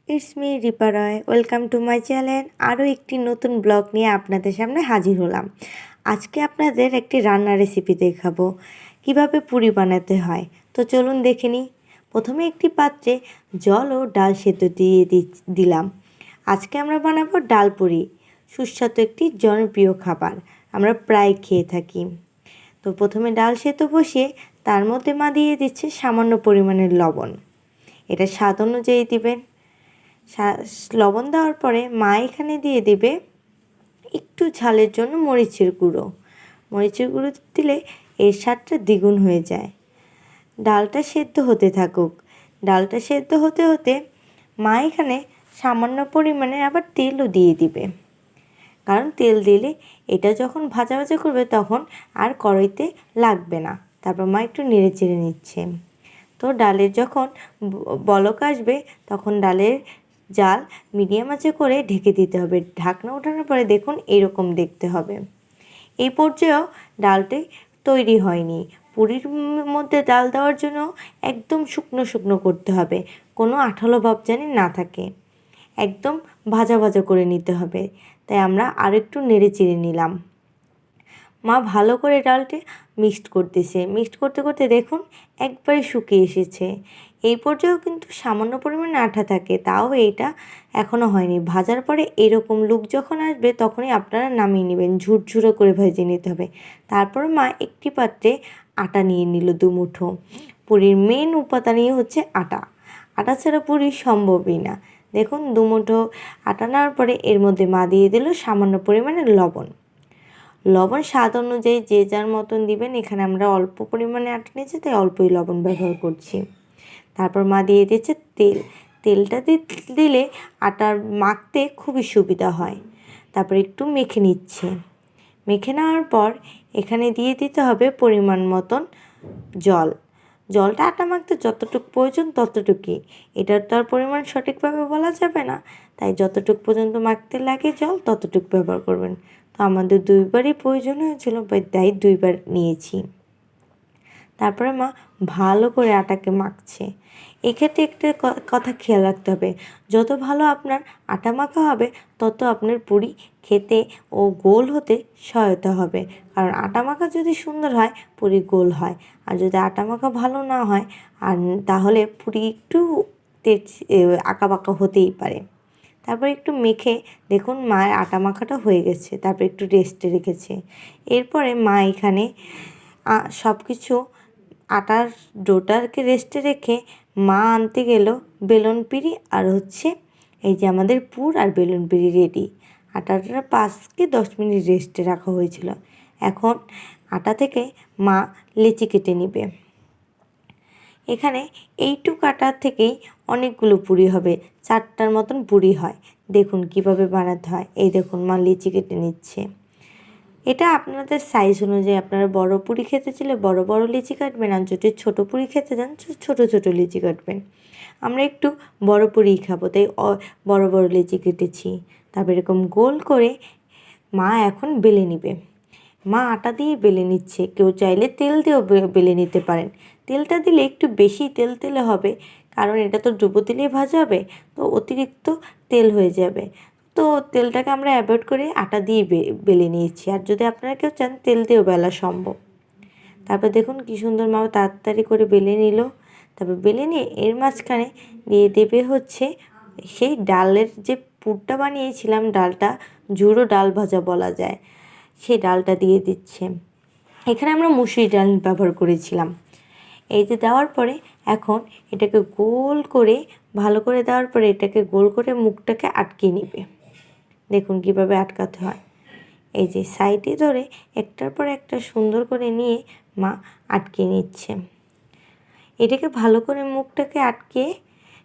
It's me Ripa Roy. Welcome to my channel. আরও একটি নতুন ব্লগ নিয়ে আপনাদের সামনে হাজির হলাম। আজকে আপনাদের একটি রান্নার রেসিপি দেখাবো, কিভাবে পুরি বানাতে হয়। তো চলুন দেখে নিই। প্রথমে একটি পাত্রে জল ও ডাল সেদ্ধ দিয়ে দিলাম। আজকে আমরা বানাবো ডাল পুরি, সুস্বাদু একটি জনপ্রিয় খাবার, আমরা প্রায় খেয়ে থাকি। তো প্রথমে ডাল সেদ্ধ বসিয়ে তার মধ্যে মা দিয়ে দিচ্ছে সামান্য পরিমাণের লবণ। এটা স্বাদ অনুযায়ী দিবেন। লবণ দেওয়ার পরে মা এখানে দিয়ে দেবে একটু ঝালের জন্য মরিচের গুঁড়ো। মরিচের গুঁড়ো দিলে এর স্বাদটা দ্বিগুণ হয়ে যায়। ডালটা সেদ্ধ হতে থাকুক। ডালটা সেদ্ধ হতে হতে মা এখানে সামান্য পরিমাণে আবার তেলও দিয়ে দিবে, কারণ তেল দিলে এটা যখন ভাজা ভাজা করবে তখন আর কড়াইতে লাগবে না। তারপর মা একটু নেড়ে চেড়ে নিচ্ছে। তো ডালের যখন বলক আসবে তখন ডালের জাল মিডিয়াম আঁচে করে ঢেকে দিতে হবে। ঢাকনা ওঠানোর পরে দেখুন এরকম দেখতে হবে। এই পর্যায়েও ডালটি তৈরি হয়নি। পুরির মধ্যে ডাল দেওয়ার জন্য একদম শুকনো শুকনো করতে হবে, কোনো আঠালো ভাব যেন না থাকে। একদম ভাজা ভাজা করে নিতে হবে। তাই আমরা আরেকটু নেড়ে চেড়ে নিলাম। মা ভালো করে ডালটি মিক্সড করতেছে। মিক্সড করতে করতে দেখুন একবারে শুকিয়ে এসেছে। এই পর্যায়েও কিন্তু সামান্য পরিমাণে আঠা থাকে, তাও এইটা এখনও হয়নি। ভাজার পরে এরকম লুক যখন আসবে তখনই আপনারা নামিয়ে নেবেন। ঝুরঝুরো করে ভেজে নিতে হবে। তারপর মা একটি পাত্রে আটা নিয়ে নিল 2 মুঠো। পুরির মেন উপাদানই হচ্ছে আটা। আটা ছাড়া পুরি সম্ভবই না। দেখুন 2 মুঠো আটা নেওয়ার পরে এর মধ্যে মা দিয়ে দিল সামান্য পরিমাণে লবণ। লবণ স্বাদ অনুযায়ী যে যার মতন দিবেন। এখানে আমরা অল্প পরিমাণে আটা নিয়েছি, তাই অল্পই লবণ ব্যবহার করছি। তারপর মা দিয়ে দিচ্ছে তেল। তেলটা দিলে আটার মাখতে খুবই সুবিধা হয়। তারপর একটু মেখে নিচ্ছে। মেখে নেওয়ার পর এখানে দিয়ে দিতে হবে পরিমাণ মতন জল। জলটা আটা মাখতে যতটুকু প্রয়োজন ততটুকুই। এটার তো আর পরিমাণ সঠিকভাবে বলা যাবে না, তাই যতটুকু পর্যন্ত মাখতে লাগে জল ততটুকু ব্যবহার করবেন। তো আমাদের 2 বারই প্রয়োজন হয়েছিল, তাই 2 বার নিয়েছি। তারপরে মা ভালো করে আটাকে মাখছে। এক্ষেত্রে একটা কথা খেয়াল রাখতে হবে, যত ভালো আপনার আটা মাখা হবে তত আপনার পুরি খেতে ও গোল হতে সহায়তা হবে। কারণ আটা মাখা যদি সুন্দর হয় পুরি গোল হয়, আর যদি আটা মাখা ভালো না হয় আর তাহলে পুরি একটু আঁকা বাঁকা হতেই পারে। তারপর একটু মেখে দেখুন মায়ের আটা মাখাটা হয়ে গেছে। তারপর একটু রেস্টে রেখেছে। এরপরে মা এখানে সব কিছু আটার ডোটাকে রেস্টে রেখে মা আনতে গেল বেলন পিঁড়ি আর হচ্ছে এই যে আমাদের পুর আর বেলন পিঁড়ি রেডি। আটাটা 5 কি 10 মিনিট রেস্টে রাখা হয়েছিল। এখন আটা থেকে মা লেচি কেটে নেবে। এখানে এইটুকু আটা থেকেই অনেকগুলো পুরি হবে, 4টার মতন পুরি হয়। দেখুন কিভাবে বানাতে হয়। এই দেখুন মা লিচি কেটে নিচ্ছে। এটা আপনাদের সাইজ অনুযায়ী, আপনারা বড় পুরি খেতে চাইলে বড় বড় লিচি কাটবেন, আর যদি ছোটো পুরি খেতে চান ছোটো ছোটো লিচি কাটবেন। আমরা একটু বড় পুরিই খাবো, তাই বড় বড় লিচি কেটেছি। তারপর এরকম গোল করে মা এখন বেলে নিবে। মা আটা দিয়ে বেলে নিচ্ছে। কেউ চাইলে তেল দিয়েও বেলে নিতে পারেন। তেলটা দিলে একটু বেশি তেল তেলে হবে, কারণ এটা তো ডুবো তেলেই ভাজা হবে, তো অতিরিক্ত তেল হয়ে যাবে। তো তেলটাকে আমরা অ্যাভয়েড করে আটা দিয়ে বেলে নিয়েছি। আর যদি আপনারা কেউ চান তেল দিয়েও বেলা সম্ভব। তারপর দেখুন কী সুন্দর মা তাড়াতাড়ি করে বেলে নিল। তারপর বেলে নিয়ে এর মাঝখানে দিয়ে দেবে হচ্ছে সেই ডালের যে পুরটা বানিয়েছিলাম, ডালটা ঝুরো ডাল ভাজা বলা যায়, সেই ডালটা দিয়ে দিচ্ছে। এখানে আমরা মুসুরি ডাল ব্যবহার করেছিলাম। এই যে দেওয়ার পরে এখন এটাকে গোল করে ভালো করে দেওয়ার পরে এটাকে গোল করে মুখটাকে আটকে নেবে। দেখুন কিভাবে আটকাতে হয়। এই যে সাইডে ধরে একটার পর একটা সুন্দর করে নিয়ে মা আটকে নিচ্ছে। এটাকে ভালো করে মুখটাকে আটকে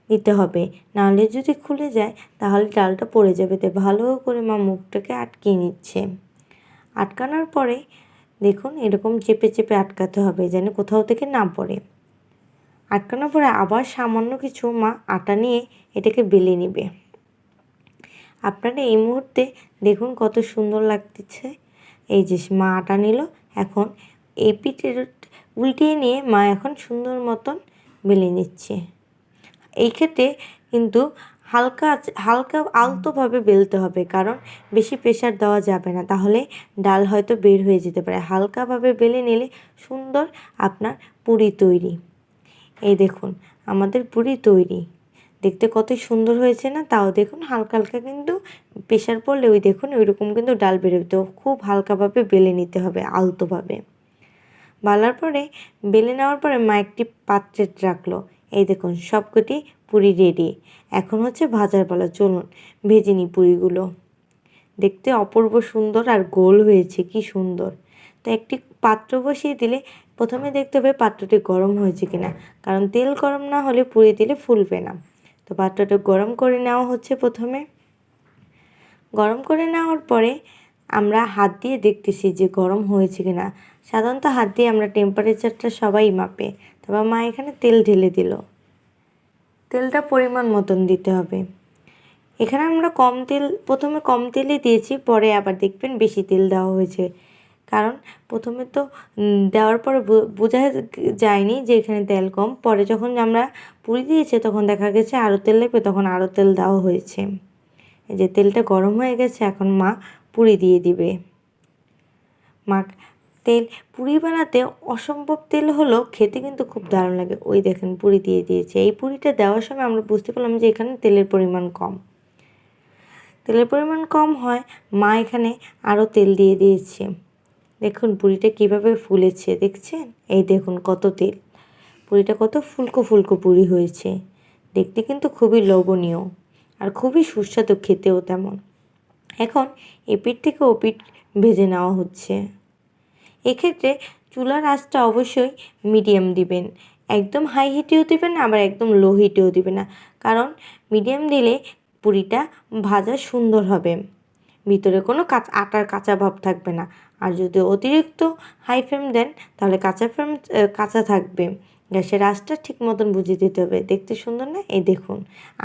নিতে হবে, নাহলে যদি খুলে যায় তাহলে ডালটা পড়ে যাবে। তাই ভালো করে মা মুখটাকে আটকে নিচ্ছে। আটকানোর পরে দেখুন এরকম চেপে চেপে আটকাতে হবে যেন কোথাও থেকে না পড়ে। আটকানোর পরে আবার সামান্য কিছু মা আটা নিয়ে এটাকে বেলে নেবে। আপনারা এই মুহূর্তে দেখুন কত সুন্দর লাগতেছে। এই যে মা আটা নিল, এখন এই পিঠের উল্টিয়ে নিয়ে মা এখন সুন্দর মতন বেলে নিচ্ছে। এই ক্ষেত্রে কিন্তু হালকা হালকা আলতোভাবে বেলতে হবে, কারণ বেশি প্রেশার দেওয়া যাবে না, তাহলে ডাল হয়তো বের হয়ে যেতে পারে। হালকাভাবে বেলে নিলে সুন্দর আপনার পুরি তৈরি। এই দেখুন আমাদের পুরি তৈরি, দেখতে কত সুন্দর হয়েছে না? তাও দেখুন হালকা হালকা কিন্তু প্রেশার পড়লে ওই দেখুন ওইরকম কিন্তু ডাল বেরোতো। খুব হালকাভাবে বেলে নিতে হবে, আলতোভাবে। বালার পরে বেলে নেওয়ার পরে মা একটি পাত্রে রাখলো। এই দেখুন সবকটি পুরি রেডি। এখন হচ্ছে ভাজার পালা, চলুন ভেজে নিই পুরিগুলো। দেখতে অপূর্ব সুন্দর আর গোল হয়েছে, কি সুন্দর। তো একটি পাত্র বসিয়ে দিলে প্রথমে দেখতে হবে পাত্রটি গরম হয়েছে কিনা, কারণ তেল গরম না হলে পুরি দিলে ফুলবে না। তো পাত্রটা গরম করে নেওয়া হচ্ছে প্রথমে। গরম করে নেওয়ার পরে আমরা হাত দিয়ে দেখতেছি যে গরম হয়েছে কিনা। সাধারণত হাত দিয়ে আমরা টেম্পারেচারটা সবাই মাপে। তারপর মা এখানে তেল ঢেলে দিল। তেলটা পরিমাণ মতন দিতে হবে। এখানে আমরা প্রথমে কম তেলে দিয়েছি, পরে আবার দেখবেন বেশি তেল দেওয়া হয়েছে, কারণ প্রথমে তো দেওয়ার পরে বোঝা যায়নি যে এখানে তেল কম। পরে যখন আমরা পুরি দিয়েছে তখন দেখা গেছে আরও তেল লাগবে, তখন আরও তেল দেওয়া হয়েছে। এই যে তেলটা গরম হয়ে গেছে, এখন মা পুরি দিয়ে দিবে। মা পুরি বানাতে অসম্ভব তেল হলো, খেতে কিন্তু খুব দারুণ লাগে। ওই দেখেন পুরি দিয়ে দিয়েছে। এই পুরিটা দেওয়ার সময় আমরা বুঝতে পারলাম যে এখানে তেলের পরিমাণ কম। তেলের পরিমাণ কম হয়, মা এখানে আরও তেল দিয়ে দিয়েছে। দেখুন পুরিটা কিভাবে ফুলেছে, দেখছেন? এই দেখুন কত তেল। পুরিটা কত ফুলকো ফুলকো পুরি হয়েছে, দেখতে কিন্তু খুবই লোভনীয় আর খুবই সুস্বাদু, খেতেও তেমন। এখন এপিঠ থেকে ওপিঠ ভেজে নেওয়া হচ্ছে। এক্ষেত্রে চুলার আঁচটা অবশ্যই মিডিয়াম দিবেন, একদম হাই হিটেও দিবেন না, আবার একদম লো হিটেও দিবেন না, কারণ মিডিয়াম দিলে পুরিটা ভাজা সুন্দর হবে, ভিতরে কোনো আটার কাঁচা ভাব থাকবে না। আর যদি অতিরিক্ত হাই ফ্লেম দেন তাহলে কাঁচা থাকবে। গ্যাসের আঁচটা ঠিক মতন বুঝিয়ে দিতে হবে। দেখতে সুন্দর না? এই দেখুন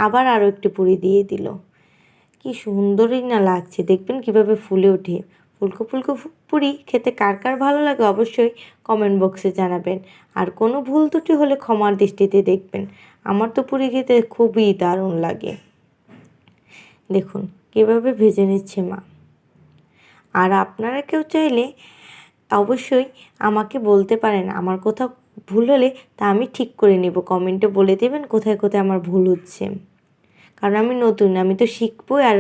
আবার আরও একটি পুরি দিয়ে দিল। কি সুন্দরই না লাগছে, দেখবেন কিভাবে ফুলে ওঠে। ফুলকো ফুলকো পুরি খেতে কার কার ভালো লাগে অবশ্যই কমেন্ট বক্সে জানাবেন। আর কোনো ভুল ত্রুটি হলে ক্ষমার দৃষ্টিতে দেখবেন। আমার তো পুরি খেতে খুবই দারুণ লাগে। দেখুন কীভাবে ভেজে নিচ্ছে মা। আর আপনারা কেউ চাইলে অবশ্যই আমাকে বলতে পারেন, আমার কোথাও ভুল হলে তা আমি ঠিক করে নেব। কমেন্টে বলে দেবেন কোথায় কোথায় আমার ভুল হচ্ছে, কারণ আমি নতুন, আমি তো শিখবো। আর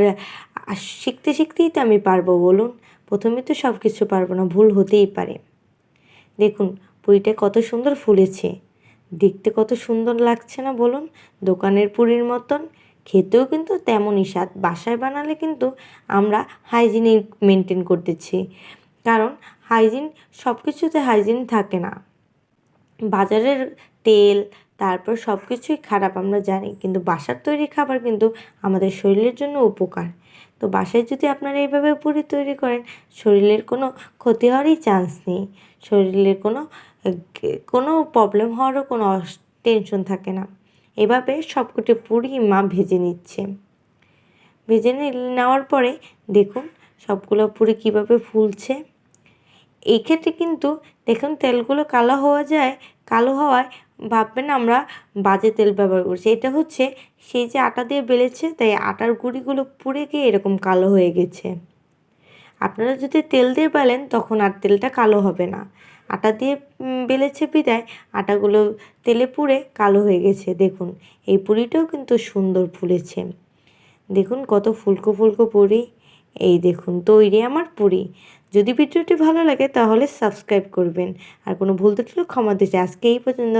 শিখতে শিখতেই তো আমি পারবো, বলুন? প্রথমে তো সব কিছু পারবো না, ভুল হতেই পারে। দেখুন পুরিটা কত সুন্দর ফুলেছে, দেখতে কত সুন্দর লাগছে না বলুন? দোকানের পুরির মতন, খেতেও কিন্তু তেমনই স্বাদ। বাসায় বানালে কিন্তু আমরা হাইজিনিক মেনটেন করতেছি, কারণ সব কিছুতে হাইজিন থাকে না। বাজারের তেল তারপর সব কিছুই খারাপ আমরা জানি, কিন্তু বাসার তৈরি খাবার কিন্তু আমাদের শরীরের জন্য উপকার। তো বাসায় যদি আপনারা এইভাবে পুরি তৈরি করেন, শরীরের কোনো ক্ষতি হওয়ারই চান্স নেই, শরীরের কোনো প্রবলেম হওয়ারও কোনো টেনশন থাকে না। এভাবে সবকটি পুরি মা ভেজে নিচ্ছে। ভেজে নেওয়ার পরে দেখুন সবগুলো পুরি কীভাবে ফুলছে। এই ক্ষেত্রে কিন্তু দেখুন তেলগুলো কালো হওয়ায় ভাববেন আমরা বাজে তেল ব্যবহার করছি। এটা হচ্ছে সেই যে আটা দিয়ে বেলেছে, তাই আটার গুঁড়িগুলো পুড়ে গিয়ে এরকম কালো হয়ে গেছে। আপনারা যদি তেল দিয়ে বেলেন তখন আর তেলটা কালো হবে না। আটা দিয়ে বেলেছে বিদায় আটাগুলো তেলে পুড়ে কালো হয়ে গেছে। দেখুন এই পুরিটাও কিন্তু সুন্দর ফুলেছে, দেখুন কত ফুলকো ফুলকো পুরি। এই দেখুন তৈরি আমার পুরি। যদি ভিডিওটি ভালো লাগে তাহলে সাবস্ক্রাইব করবেন, আর কোনো ভুল ত্রুটি ক্ষমা দিতে। আজকে এই পর্যন্ত।